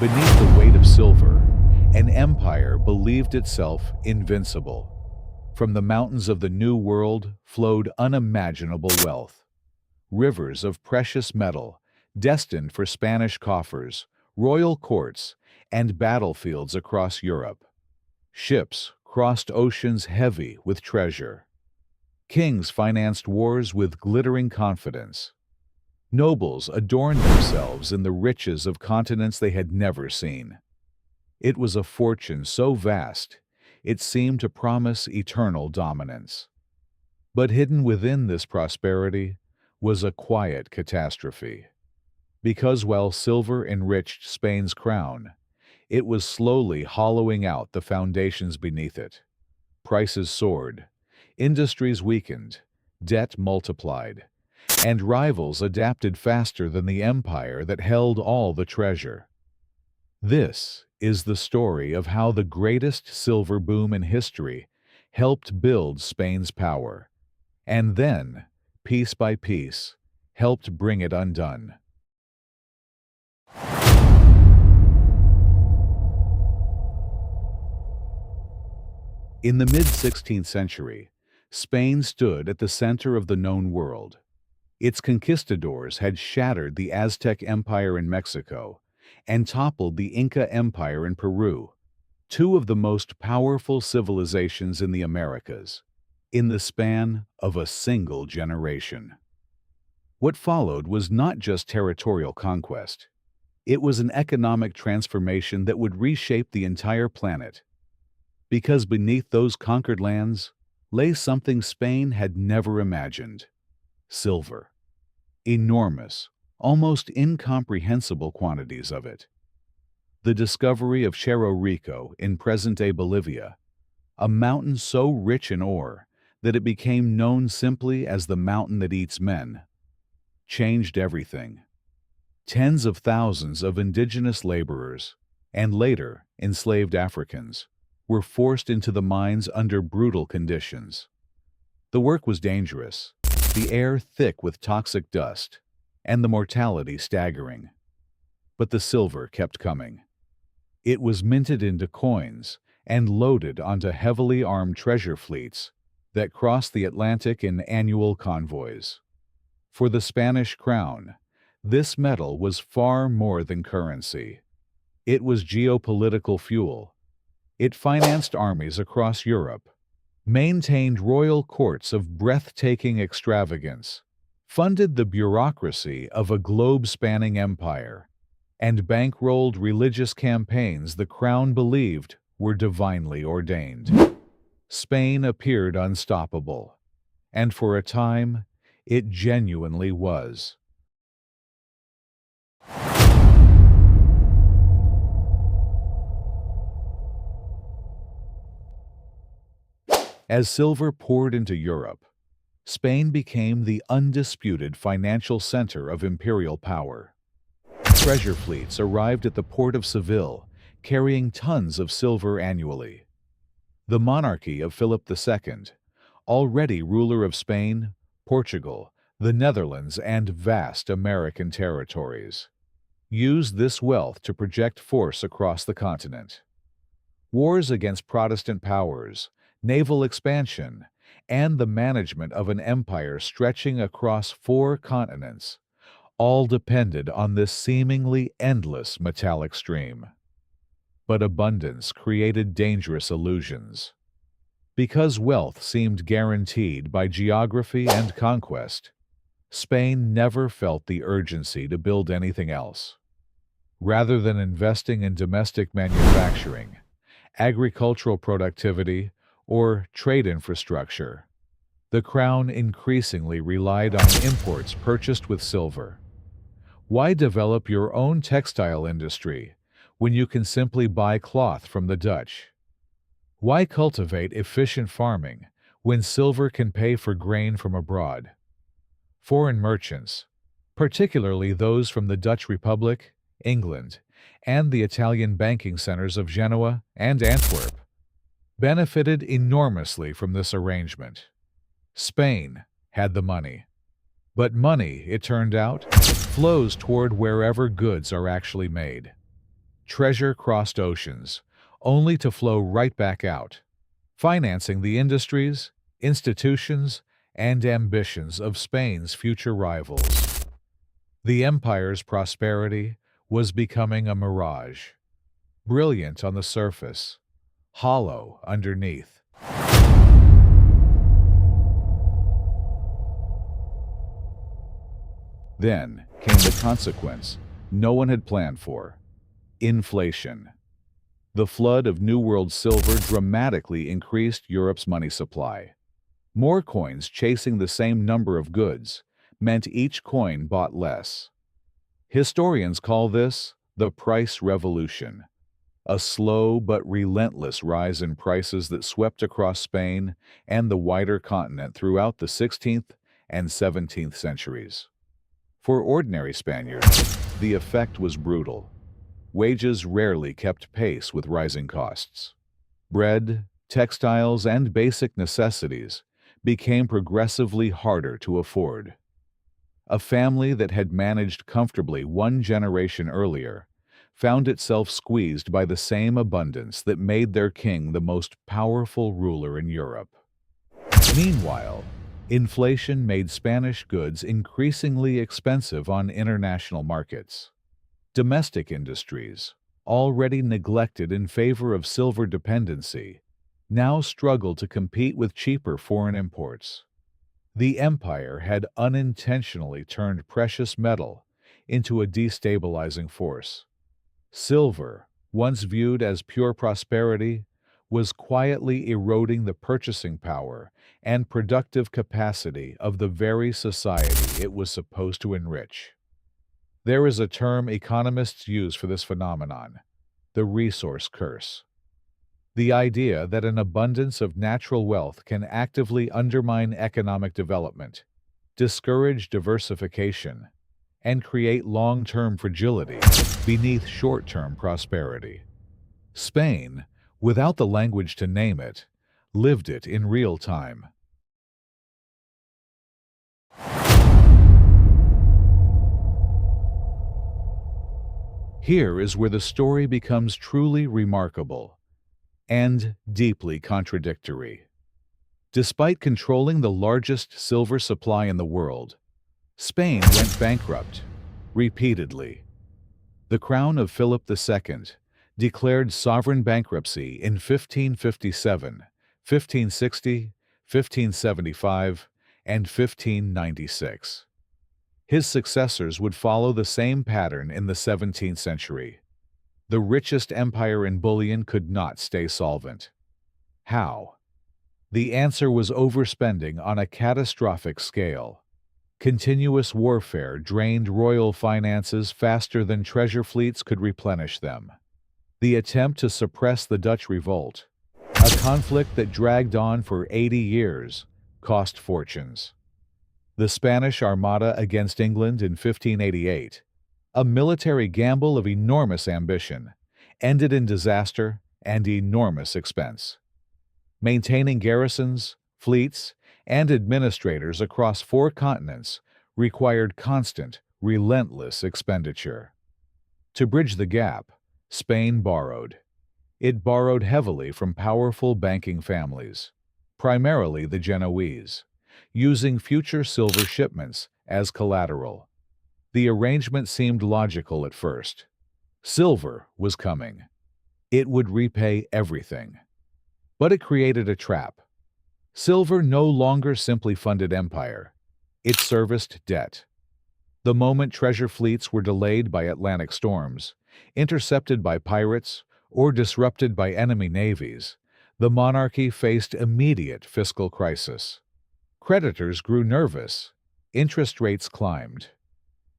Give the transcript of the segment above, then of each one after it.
Beneath the weight of silver, an empire believed itself invincible. From the mountains of the New World flowed unimaginable wealth. Rivers of precious metal, destined for Spanish coffers, royal courts, and battlefields across Europe. Ships crossed oceans heavy with treasure. Kings financed wars with glittering confidence. Nobles adorned themselves in the riches of continents they had never seen. It was a fortune so vast, it seemed to promise eternal dominance. But hidden within this prosperity was a quiet catastrophe. Because while silver enriched Spain's crown, it was slowly hollowing out the foundations beneath it. Prices soared, industries weakened, debt multiplied, and rivals adapted faster than the empire that held all the treasure. This is the story of how the greatest silver boom in history helped build Spain's power, and then, piece by piece, helped bring it undone. In the mid-16th century, Spain stood at the center of the known world. Its conquistadors had shattered the Aztec Empire in Mexico and toppled the Inca Empire in Peru, two of the most powerful civilizations in the Americas, in the span of a single generation. What followed was not just territorial conquest. It was an economic transformation that would reshape the entire planet. Because beneath those conquered lands lay something Spain had never imagined: silver. Enormous, almost incomprehensible quantities of it. The discovery of Cerro Rico in present-day Bolivia, a mountain so rich in ore that it became known simply as the mountain that eats men, changed everything. Tens of thousands of indigenous laborers, and later enslaved Africans, were forced into the mines under brutal conditions. The work was dangerous, the air thick with toxic dust, and the mortality staggering. But the silver kept coming. It was minted into coins and loaded onto heavily armed treasure fleets that crossed the Atlantic in annual convoys. For the Spanish crown, this metal was far more than currency. It was geopolitical fuel. It financed armies across Europe, maintained royal courts of breathtaking extravagance, funded the bureaucracy of a globe-spanning empire, and bankrolled religious campaigns the crown believed were divinely ordained. Spain appeared unstoppable, and for a time, it genuinely was. As silver poured into Europe, Spain became the undisputed financial center of imperial power. Treasure fleets arrived at the port of Seville, carrying tons of silver annually. The monarchy of Philip II, already ruler of Spain, Portugal, the Netherlands, and vast American territories, used this wealth to project force across the continent. Wars against Protestant powers, naval expansion, and the management of an empire stretching across 4 continents all depended on this seemingly endless metallic stream. But abundance created dangerous illusions. Because wealth seemed guaranteed by geography and conquest, Spain never felt the urgency to build anything else. Rather than investing in domestic manufacturing, agricultural productivity, or trade infrastructure, the crown increasingly relied on imports purchased with silver. Why develop your own textile industry when you can simply buy cloth from the Dutch? Why cultivate efficient farming when silver can pay for grain from abroad? Foreign merchants, particularly those from the Dutch Republic, England, and the Italian banking centers of Genoa and Antwerp, benefited enormously from this arrangement. Spain had the money. But money, it turned out, flows toward wherever goods are actually made. Treasure crossed oceans, only to flow right back out, financing the industries, institutions, and ambitions of Spain's future rivals. The empire's prosperity was becoming a mirage, brilliant on the surface, hollow underneath. Then came the consequence no one had planned for: inflation. The flood of New World silver dramatically increased Europe's money supply. More coins chasing the same number of goods meant each coin bought less. Historians call this the price revolution, a slow but relentless rise in prices that swept across Spain and the wider continent throughout the 16th and 17th centuries. For ordinary Spaniards, the effect was brutal. Wages rarely kept pace with rising costs. Bread, textiles, and basic necessities became progressively harder to afford. A family that had managed comfortably one generation earlier found itself squeezed by the same abundance that made their king the most powerful ruler in Europe. Meanwhile, inflation made Spanish goods increasingly expensive on international markets. Domestic industries, already neglected in favor of silver dependency, now struggled to compete with cheaper foreign imports. The empire had unintentionally turned precious metal into a destabilizing force. Silver, once viewed as pure prosperity, was quietly eroding the purchasing power and productive capacity of the very society it was supposed to enrich. There is a term economists use for this phenomenon: the resource curse. The idea that an abundance of natural wealth can actively undermine economic development, discourage diversification, and create long-term fragility beneath short-term prosperity. Spain, without the language to name it, lived it in real time. Here is where the story becomes truly remarkable and deeply contradictory. Despite controlling the largest silver supply in the world, Spain went bankrupt repeatedly. The crown of Philip II declared sovereign bankruptcy in 1557, 1560, 1575, and 1596. His successors would follow the same pattern in the 17th century. The richest empire in bullion could not stay solvent. How? The answer was overspending on a catastrophic scale. Continuous warfare drained royal finances faster than treasure fleets could replenish them. The attempt to suppress the Dutch revolt, a conflict that dragged on for 80 years, cost fortunes. The Spanish Armada against England in 1588, a military gamble of enormous ambition, ended in disaster and enormous expense. Maintaining garrisons, fleets, and administrators across 4 continents required constant, relentless expenditure. To bridge the gap, Spain borrowed. It borrowed heavily from powerful banking families, primarily the Genoese, using future silver shipments as collateral. The arrangement seemed logical at first. Silver was coming. It would repay everything. But it created a trap. Silver no longer simply funded empire. It serviced debt. The moment treasure fleets were delayed by Atlantic storms, intercepted by pirates, or disrupted by enemy navies, the monarchy faced immediate fiscal crisis. Creditors grew nervous. Interest rates climbed.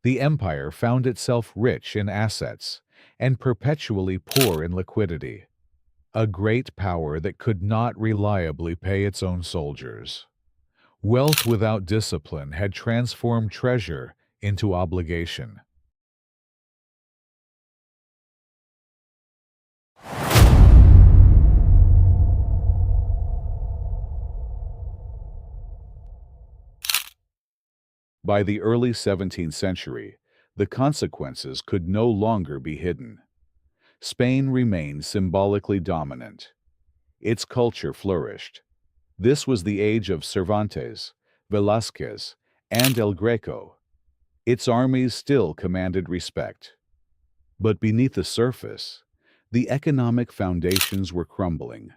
The empire found itself rich in assets and perpetually poor in liquidity. A great power that could not reliably pay its own soldiers. Wealth without discipline had transformed treasure into obligation. By the early 17th century, the consequences could no longer be hidden. Spain remained symbolically dominant. Its culture flourished. This was the age of Cervantes, Velázquez, and El Greco. Its armies still commanded respect. But beneath the surface, the economic foundations were crumbling,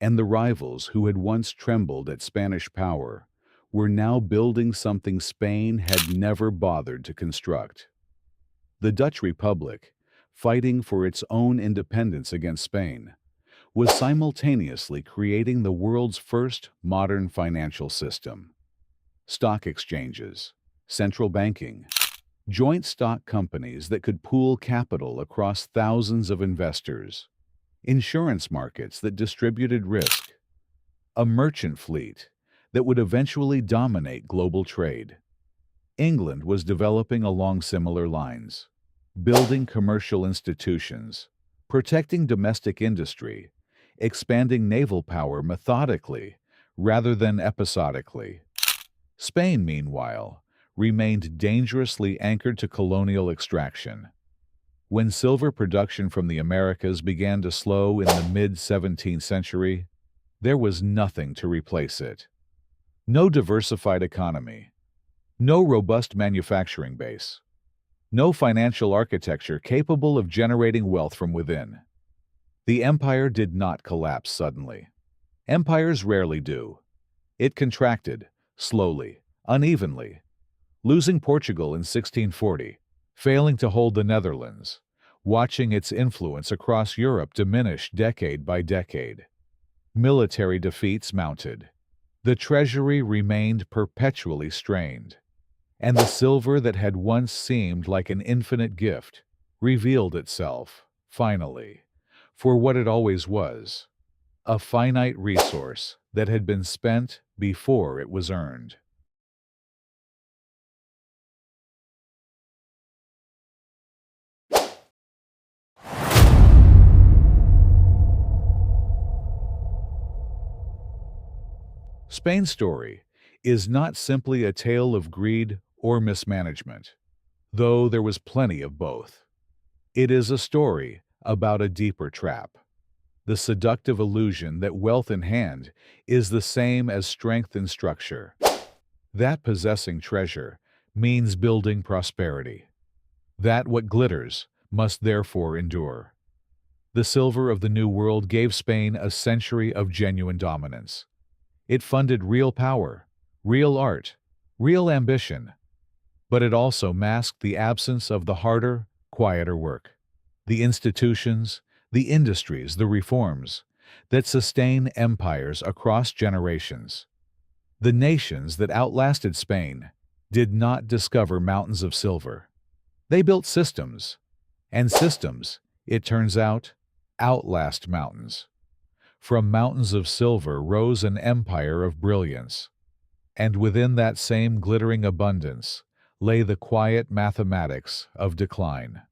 and the rivals who had once trembled at Spanish power were now building something Spain had never bothered to construct. The Dutch Republic, fighting for its own independence against Spain, was simultaneously creating the world's first modern financial system. Stock exchanges, central banking, joint stock companies that could pool capital across thousands of investors, insurance markets that distributed risk, a merchant fleet that would eventually dominate global trade. England was developing along similar lines, building commercial institutions, protecting domestic industry, expanding naval power methodically rather than episodically. Spain, meanwhile, remained dangerously anchored to colonial extraction. When silver production from the Americas began to slow in the mid-17th century, there was nothing to replace it. No diversified economy, no robust manufacturing base, no financial architecture capable of generating wealth from within. The empire did not collapse suddenly. Empires rarely do. It contracted, slowly, unevenly, losing Portugal in 1640, failing to hold the Netherlands, watching its influence across Europe diminish decade by decade. Military defeats mounted. The treasury remained perpetually strained, and the silver that had once seemed like an infinite gift revealed itself, finally, for what it always was, a finite resource that had been spent before it was earned. Spain's story is not simply a tale of greed or mismanagement, though there was plenty of both. It is a story about a deeper trap, the seductive illusion that wealth in hand is the same as strength in structure, that possessing treasure means building prosperity, that what glitters must therefore endure. The silver of the New World gave Spain a century of genuine dominance. It funded real power, real art, real ambition, but it also masked the absence of the harder, quieter work, the institutions, the industries, the reforms that sustain empires across generations. The nations that outlasted Spain did not discover mountains of silver. They built systems, and systems, it turns out, outlast mountains. From mountains of silver rose an empire of brilliance, and within that same glittering abundance lay the quiet mathematics of decline.